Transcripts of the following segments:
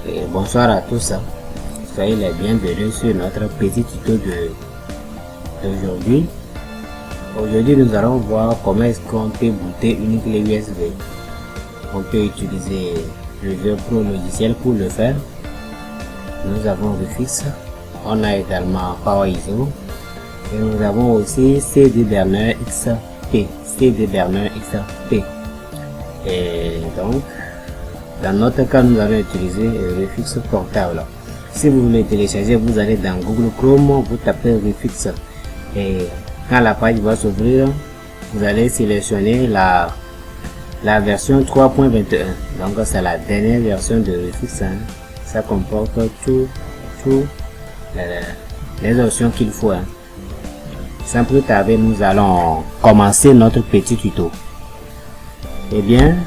Et bonsoir à tous, soyez les bienvenus sur notre petit tuto d'aujourd'hui. Aujourd'hui nous allons voir comment est-ce qu'on peut booter une clé USB. On peut utiliser le Visual Pro logiciel pour le faire. Nous avons Rufix, on a également PowerISO et nous avons aussi CD Burner XP. Et donc dans notre cas, nous allons utiliser Rufix portable. Si vous voulez télécharger, vous allez dans Google Chrome, vous tapez Rufix. Et quand la page va s'ouvrir, vous allez sélectionner la version 3.21. Donc c'est la dernière version de Rufix. Ça comporte toutes les options qu'il faut. Sans plus tarder, nous allons commencer notre petit tuto. Eh bien,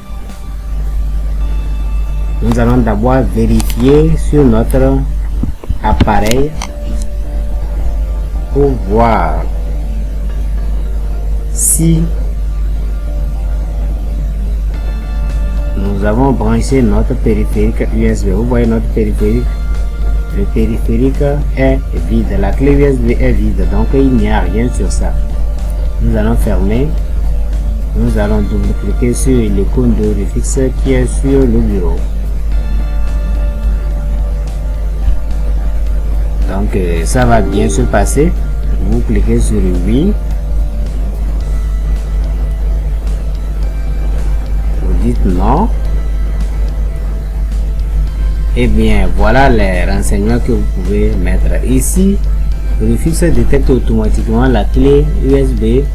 nous allons d'abord vérifier sur notre appareil pour voir si nous avons branché notre périphérique USB. Vous voyez notre périphérique, le périphérique est vide, la clé USB est vide, donc il n'y a rien sur ça. Nous allons fermer. Nous allons double-cliquer sur l'icône de Rufix qui est sur le bureau. Donc ça va bien se passer. Vous cliquez sur oui. Vous dites non. Et bien voilà les renseignements que vous pouvez mettre ici. Rufix détecte automatiquement la clé USB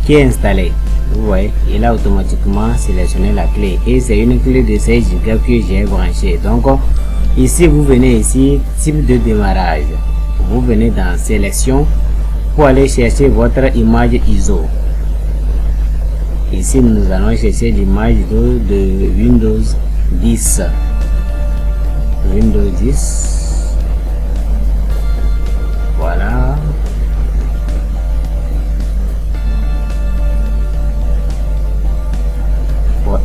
qui est installée. Vous voyez, il a automatiquement sélectionné la clé et c'est une clé de 16 Go que j'ai branchée. Donc ici vous venez ici type de démarrage, vous venez dans sélection pour aller chercher votre image ISO. Ici nous allons chercher l'image de Windows 10. Windows 10, voilà.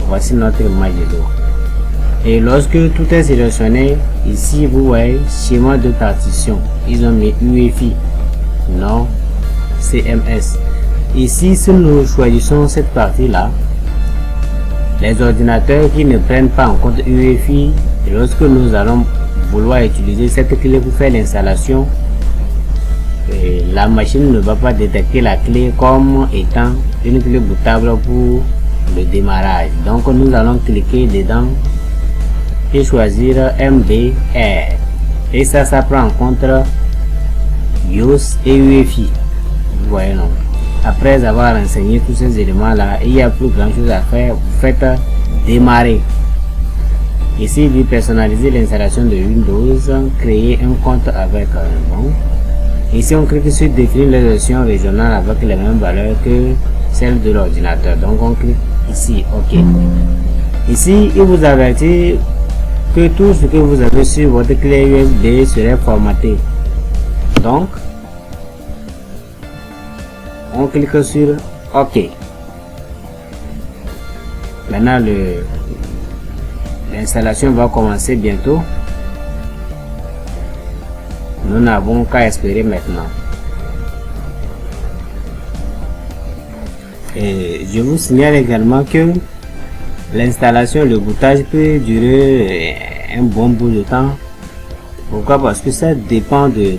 Voici notre image ISO. Et lorsque tout est sélectionné, ici vous voyez schéma de partition. Ils ont mis UEFI, non CMS. Ici, si nous choisissons cette partie là, les ordinateurs qui ne prennent pas en compte UEFI, lorsque nous allons vouloir utiliser cette clé pour faire l'installation, la machine ne va pas détecter la clé comme étant une clé bootable pour le démarrage. Donc nous allons cliquer dedans et choisir MBR, et ça prend en compte BIOS et UEFI. Vous voyez, non? Après avoir renseigné tous ces éléments là, il n'y a plus grand chose à faire. Vous faites démarrer. Ici il dit personnaliser l'installation de Windows, créer un compte avec bon. Ici on clique sur définir les versions régionales avec les mêmes valeurs que celles de l'ordinateur. Donc on clique ici OK. Ici il vous avertit que tout ce que vous avez sur votre clé USB serait formaté. Donc on clique sur OK. Maintenant l'installation va commencer bientôt. Nous n'avons qu'à espérer maintenant. Et je vous signale également que l'installation, le bootage peut durer un bon bout de temps. Pourquoi? Parce que ça dépend de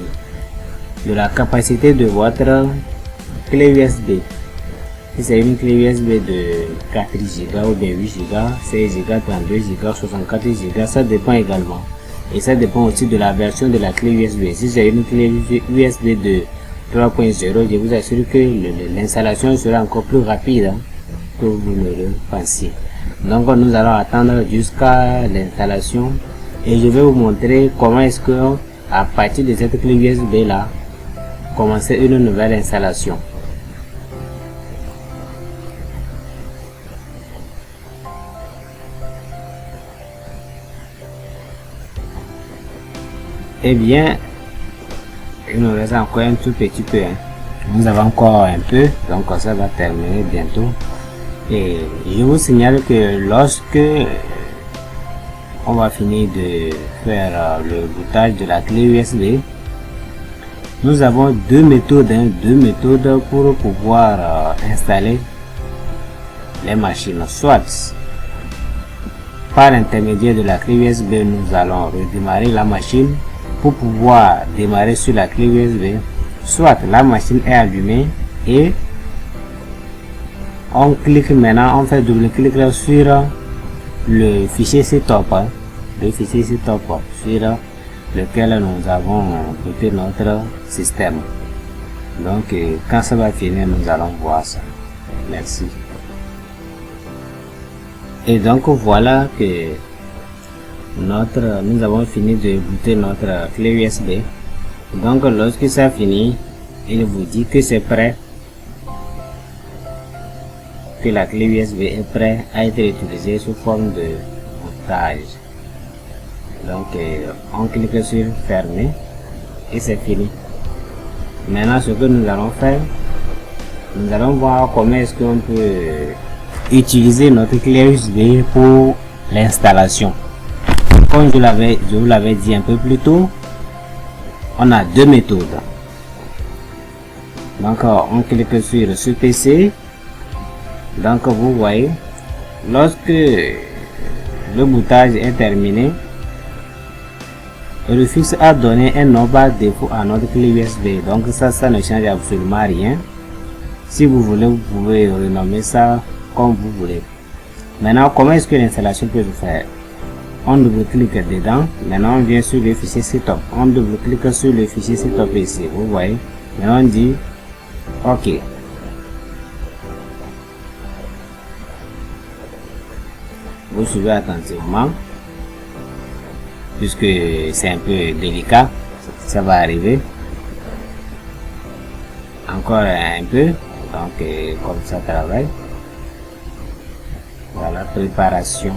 la capacité de votre clé USB. Si c'est une clé USB de 4 Go ou de 8 Go, 16 Go, 32 Go, 64 Go, ça dépend également. Et ça dépend aussi de la version de la clé USB. Si c'est une clé USB de 3.0, je vous assure que l'installation sera encore plus rapide que vous ne le pensiez. Donc nous allons attendre jusqu'à l'installation et je vais vous montrer comment est-ce que à partir de cette clé USB là, commencer une nouvelle installation. Eh bien, il nous reste encore un tout petit peu. Nous avons encore un peu, donc ça va terminer bientôt. Et je vous signale que lorsque on va finir de faire le boutage de la clé USB. Nous avons deux méthodes pour pouvoir installer les machines. Soit par l'intermédiaire de la clé USB, nous allons redémarrer la machine pour pouvoir démarrer sur la clé USB. Soit la machine est allumée et on clique maintenant, on fait double-clic sur le fichier setup, sur lequel nous avons coupé notre système. Donc quand ça va finir, nous allons voir ça. Merci. Et donc voilà que nous avons fini de booter notre clé USB. Donc lorsque ça finit, il vous dit que c'est prêt, que la clé USB est prête à être utilisée sous forme de bootage. Donc on clique sur fermer et c'est fini. Maintenant ce que nous allons faire, nous allons voir comment est-ce qu'on peut utiliser notre clé USB pour l'installation. Comme je vous l'avais dit un peu plus tôt, on a deux méthodes. Donc on clique sur ce PC. Donc vous voyez, lorsque le bootage est terminé, Rufus a donné un nom par défaut à notre clé USB. Donc ça ne change absolument rien. Si vous voulez, vous pouvez renommer ça comme vous voulez. Maintenant, comment est-ce que l'installation peut se faire? On double-clique dedans. Maintenant, on vient sur le fichier setup. On double-clique sur le fichier setup ici. Vous voyez. Maintenant, on dit OK. Vous suivez attentivement, puisque c'est un peu délicat. Ça va arriver. Encore un peu. Donc, comme ça travaille. Voilà, préparation.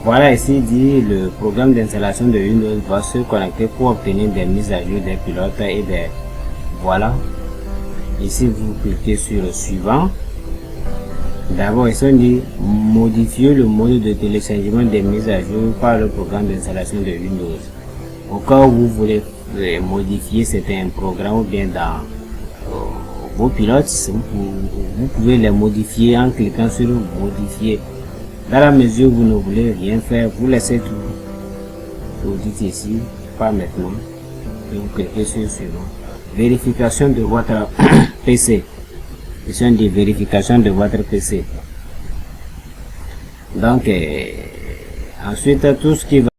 Voilà ici dit le programme d'installation de Windows va se connecter pour obtenir des mises à jour des pilotes et des... Voilà. Ici, vous cliquez sur le suivant. D'abord, ici on dit modifier le mode de téléchargement des mises à jour par le programme d'installation de Windows. Au cas où vous voulez modifier certains programmes ou bien dans vos pilotes, vous pouvez les modifier en cliquant sur modifier. Dans la mesure où vous ne voulez rien faire, vous laissez tout. Vous dites ici, pas maintenant. Et vous cliquez sur suivant. Vérification de votre PC. Question de vérification de votre PC. Donc, ensuite, tout ce qui va